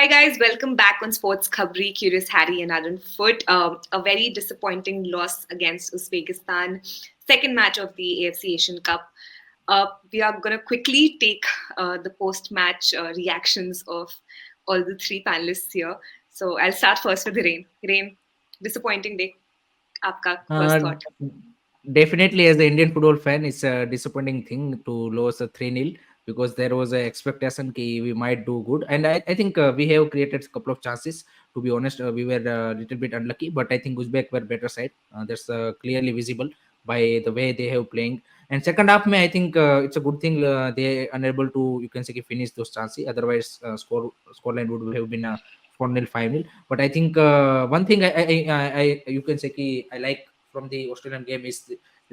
Hi guys, welcome back on Sports Khabri, Curious Harry and Aaron Foot. A very disappointing loss against Uzbekistan, second match of the AFC Asian Cup. We are going to quickly take the post-match reactions of all the three panelists here. So I'll start first with Hiren. Hiren, disappointing day. Aapka first Uh, thought. Definitely, as the Indian football fan, it's a disappointing thing to lose a 3-0 because there was a expectation that we might do good. And I think we have created a couple of chances. To be honest, we were a little bit unlucky, but I think Uzbek were better side. That's clearly visible by the way they have playing. And second half, I think it's a good thing they unable to, you can say, finish those chances. Otherwise, scoreline would have been a 4-0, 5-0. But I think one thing I you can say I like from the Australian game is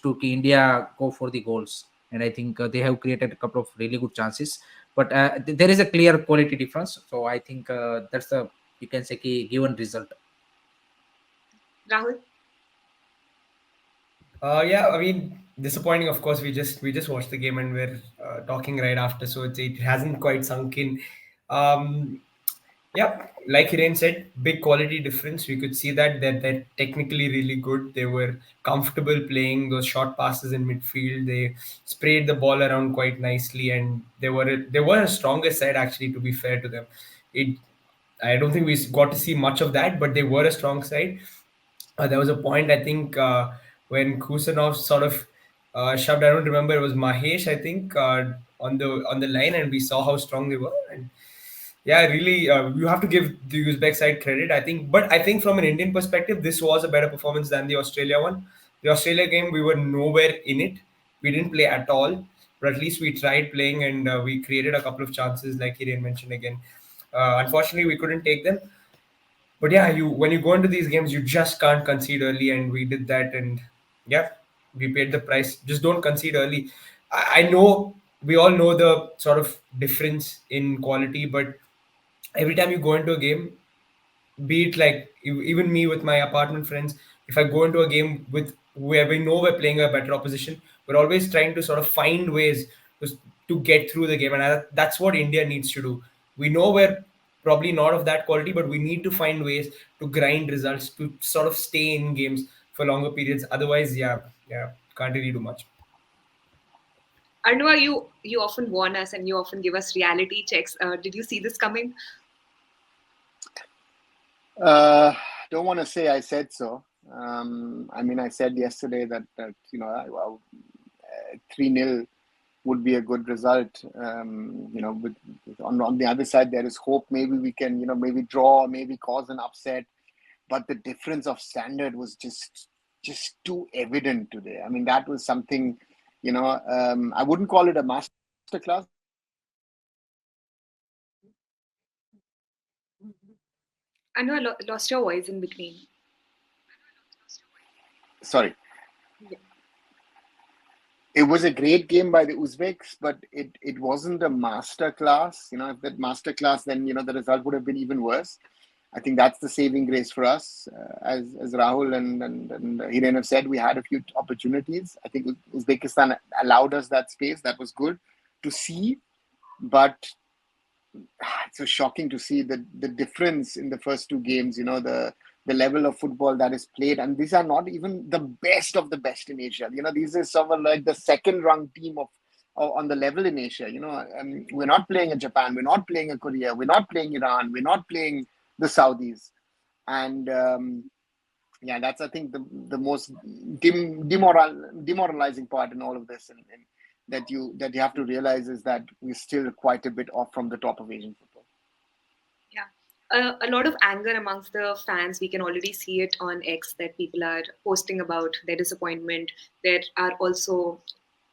to India go for the goals, and I think they have created a couple of really good chances. But there is a clear quality difference, so I think that's the, you can say, given result. Rahul? Yeah, I mean, disappointing. Of course, we just watched the game and we're talking right after, so it hasn't quite sunk in. Um, yeah, like Hiren said, big quality difference. We could see that they're technically really good. They were comfortable playing those short passes in midfield. They sprayed the ball around quite nicely, and they were a stronger side actually. To be fair to them, it I don't think we got to see much of that, but they were a strong side. There was a point I think when Kusanov sort of shoved. I don't remember. It was Mahesh, I think, on the line, and we saw how strong they were. And yeah, really, you have to give the Uzbek side credit, I think. But I think from an Indian perspective, this was a better performance than the Australia one. The Australia game, we were nowhere in it. We didn't play at all, but at least we tried playing and we created a couple of chances, like Hiren mentioned again. Unfortunately, we couldn't take them. But yeah, you when you go into these games, you just can't concede early, and we did that, and yeah, we paid the price. Just don't concede early. I know we all know the sort of difference in quality, but every time you go into a game, be it like even me with my apartment friends, if I go into a game with where we know we're playing a better opposition, we're always trying to sort of find ways to get through the game, and that's what India needs to do. We know we're probably not of that quality, but we need to find ways to grind results to sort of stay in games for longer periods. Otherwise, yeah, can't really do much. Arnua, you often warn us and you often give us reality checks. Did you see this coming? Uh, don't want to say I said so. I mean, I said yesterday that 3-0 would be a good result. On the other side, there is hope. Maybe we can, maybe draw, maybe cause an upset. But the difference of standard was just too evident today. I mean, that was something, I wouldn't call it a masterclass. I know I lost your voice in between. Sorry. Yeah. It was a great game by the Uzbeks, but it wasn't a master class. If that master class, then the result would have been even worse. I think that's the saving grace for us. As Rahul and Hiren have said, we had a few opportunities. I think Uzbekistan allowed us that space. That was good to see, but it's so shocking to see the difference in the first two games. The level of football that is played, and these are not even the best of the best in Asia. These are sort of like the second rung team of on the level in Asia. We're not playing a Japan, we're not playing a Korea, we're not playing Iran, we're not playing the Saudis, and yeah, that's I think the most demoralizing part in all of this, and that you have to realize is that we're still quite a bit off from the top of Asian football. Yeah. A lot of anger amongst the fans. We can already see it on X that people are posting about their disappointment. There are also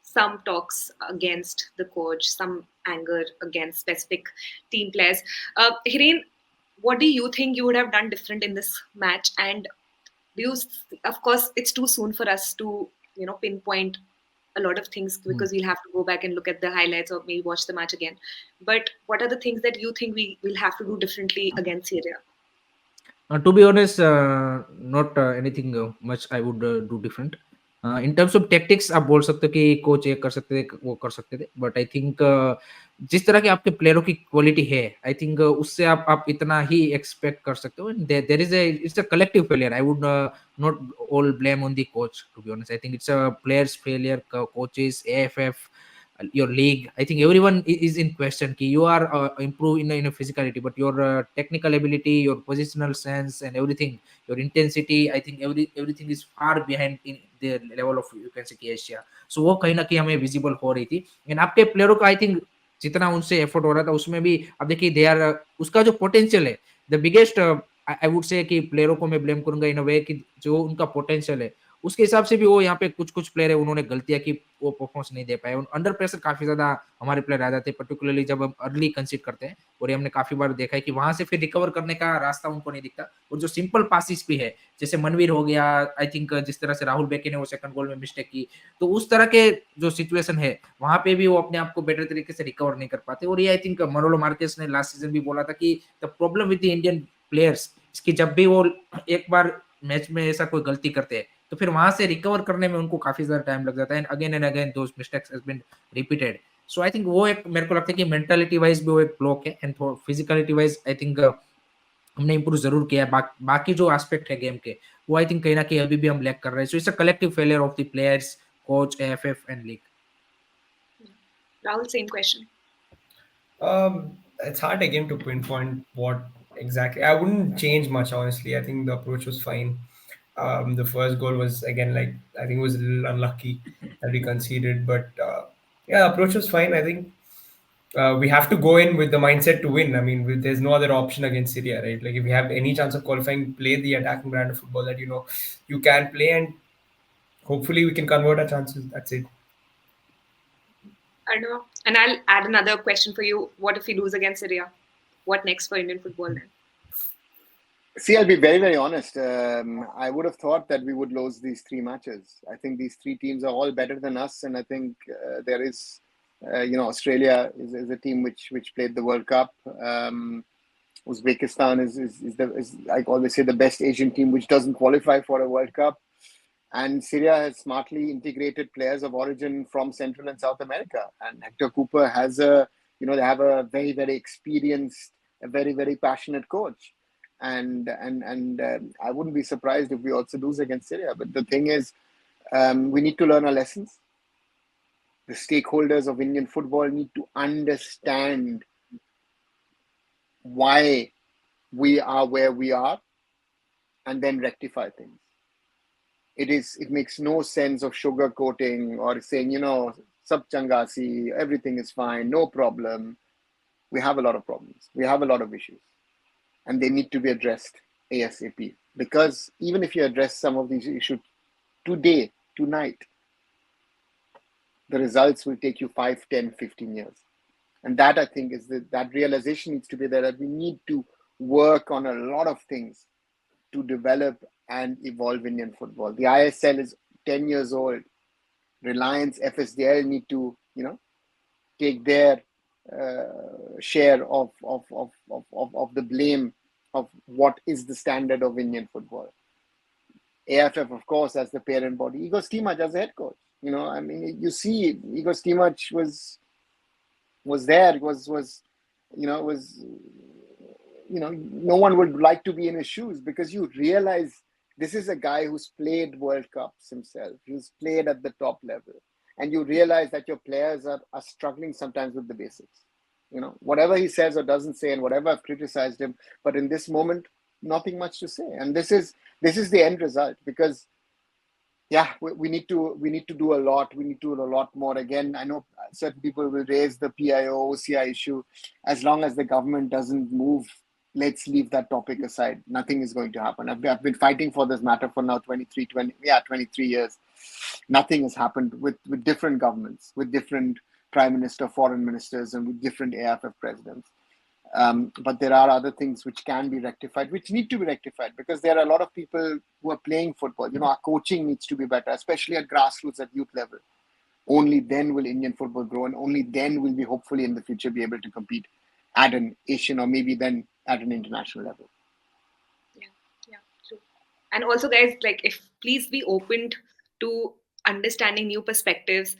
some talks against the coach, some anger against specific team players. Hiren, what do you think you would have done different in this match? And do you, of course, it's too soon for us to, pinpoint a lot of things because we'll have to go back and look at the highlights or maybe watch the match again. But what are the things that you think we will have to do differently against Syria? To be honest, not anything much I would do different. In terms of tactics आप बोल सकते हो कि coach ये कर सकते थे, वो कर सकते थे, बट आई थिंक जिस तरह के आपके प्लेयरों की क्वालिटी है, आई थिंक उससे आप इतना ही एक्सपेक्ट कर सकते हो. There is it's a collective failure. I would not all blame on the coach, to be honest. I think it's a players failure, coaches, AFF, your league. I think everyone is in question ki you are improve in a physicality, but your technical ability, your positional sense and everything, your intensity, I think everything is far behind in the level of, you can say, कि Asia. So वो कहीं ना कहीं हमें visible हो रही थी. And आपके प्लेयरों का आई थिंक जितना उनसे एफर्ट हो रहा था उसमें भी अब देखिए दे आर उसका जो पोटेंशियल है, the biggest I would say कि प्लेयरों को मैं ब्लेम करूंगा इन अ वे कि जो उनका पोटेंशियल है उसके हिसाब से भी वो यहाँ पे कुछ कुछ प्लेयर है उन्होंने गलतियां की, वो परफॉर्मेंस नहीं दे पाए. अंडर प्रेशर काफी ज्यादा हमारे प्लेयर आ जाते हैं, पर्टिकुलरली जब हम अर्ली कंसीड करते हैं. और ये हमने काफी बार देखा है कि वहां से फिर रिकवर करने का रास्ता उनको नहीं दिखता. और जो सिंपल पासिस भी है, जैसे मनवीर हो गया, आई थिंक जिस तरह से राहुल बेके ने वो सेकंड गोल में मिस्टेक की, तो उस तरह के जो सिचुएशन है वहां पे भी वो अपने आप को बेटर तरीके से रिकवर नहीं कर पाते. और ये आई थिंक मनोलो मार्केस ने लास्ट सीजन भी बोला था कि the problem with the Indian players इसकी जब भी वो एक बार मैच में ऐसा कोई गलती करते हैं तो फिर वहां से रिकवर करने में उनको काफी ज्यादा टाइम लग जाता है. And again those mistakes has been repeated. So I think वो एक मेरे को लगता है कि मेंटालिटी वाइज भी वो एक ब्लॉक है. And physicality wise I think हमने इंप्रूव जरूर किया है. बाकी जो एस्पेक्ट है गेम के वो आई थिंक कहीं ना कहीं अभी भी हम लैक कर रहे हैं. So it's a collective failure of the players, coach, AFF and league. Rahul, same question. It's hard again to pinpoint what exactly. I wouldn't change much, honestly. I think the approach was fine. The first goal was again like I think it was a little unlucky that we conceded, but yeah, approach was fine. I think we have to go in with the mindset to win. I mean, there's no other option against Syria, right? Like if we have any chance of qualifying, play the attacking brand of football that you know you can play, and hopefully we can convert our chances. That's it. I don't know. And I'll add another question for you. What if we lose against Syria? What next for Indian football then? See, I'll be very, very honest. I would have thought that we would lose these three matches. I think these three teams are all better than us, and I think there is, Australia is a team which played the World Cup. Uzbekistan is I always say the best Asian team which doesn't qualify for a World Cup, and Syria has smartly integrated players of origin from Central and South America. And Hector Cooper has they have a very, very experienced, a very, very passionate coach. And I wouldn't be surprised if we also lose against Syria. But the thing is, we need to learn our lessons. The stakeholders of Indian football need to understand why we are where we are and then rectify things. It makes no sense of sugarcoating or saying, sab changasi, everything is fine, no problem. We have a lot of problems. We have a lot of issues. And they need to be addressed ASAP. Because even if you address some of these issues today, tonight, the results will take you 5, 10, 15 years. And that, I think, is that realization needs to be there, that we need to work on a lot of things to develop and evolve Indian football. The ISL is 10 years old. Reliance, FSDL need to, take their share of the blame of what is the standard of Indian football. AFF, of course, as the parent body. Igor Stimac as the head coach. You see, Igor Stimac was there. No one would like to be in his shoes, because you realize this is a guy who's played World Cups himself. He's played at the top level. And you realize that your players are struggling sometimes with the basics. Whatever he says or doesn't say, and whatever I've criticized him, but in this moment, nothing much to say. And this is the end result, because we need to do a lot. We need to do a lot more. Again, I know certain people will raise the PIO, OCI issue. As long as the government doesn't move, let's leave that topic aside. Nothing is going to happen. I've been fighting for this matter for now 23 years. Nothing has happened with different governments, with different prime minister, foreign ministers, and with different AFF presidents. But there are other things which can be rectified, which need to be rectified, because there are a lot of people who are playing football. Our coaching needs to be better, especially at grassroots, at youth level. Only then will Indian football grow, and only then will we hopefully in the future be able to compete at an Asian or maybe then at an international level. Yeah, true. And also, guys, if please be open to understanding new perspectives.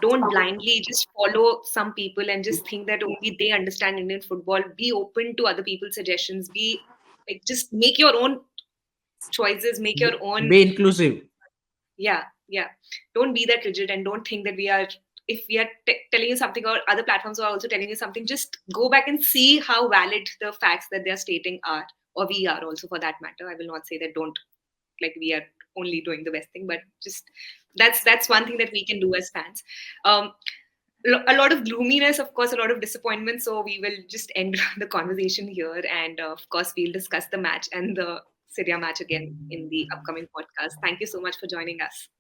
Don't blindly just follow some people and just think that only they understand Indian football. Be open to other people's suggestions. Be like, just make your own choices, make your own. Be inclusive. Yeah, yeah. Don't be that rigid, and don't think that we are, if we are telling you something, or other platforms are also telling you something, just go back and see how valid the facts that they are stating are, or we are also, for that matter. I will not say that don't, like, we are only doing the best thing, but just that's one thing that we can do as fans. um a lot of gloominess, of course, a lot of disappointment, so we will just end the conversation here, and of course we'll discuss the match and the Syria match again in the upcoming podcast. Thank you so much for joining us.